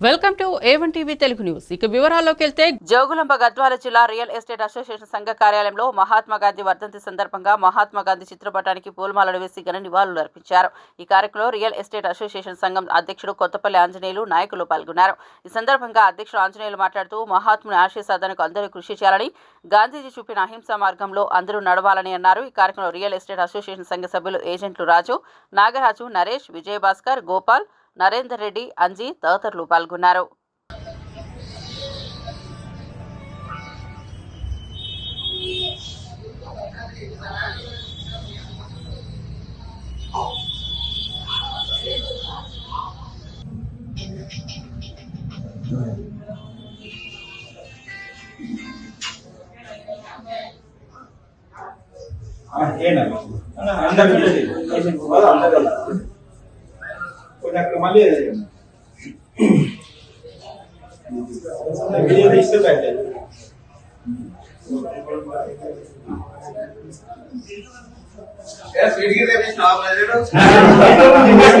Welcome to A1 TV Telugu news. ఇక వివరాల్లోకి వెళ్తే జోగులాంబ గద్వాల జిల్లా రియల్ ఎస్టేట్ అసోసియేషన్ సంఘ కార్యాలయంలో మహాత్మా గాంధీ వర్ధంతి సందర్భంగా మహాత్మా గాంధీ చిత్రపటానికి పూలమాలలు వేసి ఘన నివాళులు అర్పించారు. ఈ కార్యక్రమంలో రియల్ ఎస్టేట్ అసోసియేషన్ సంఘం అధ్యక్షుడు కొత్తపల్లి ఆంజనేయులు నాయకులు పాల్గొన్నారు. ఈ సందర్భంగా అధ్యక్షుడు ఆంజనేయులు మాట్లాడుతూ మహాత్ముని ఆశయ సాధనకు అందరూ కృషి చేయాలని, గాంధీజీ చూపిన అహింసా మార్గంలో అందరూ నడవాలని అన్నారు. ఈ కార్యక్రమంలో రియల్ ఎస్టేట్ అసోసియేషన్ సంఘ సభ్యులు ఏజెంట్లు రాజు, నాగరాజు, నరేష్, విజయభాస్కర్, గోపాల్, నరేందర్ రెడ్డి, అంజీ తదితరులు పాల్గొన్నారు. మళ్ళీ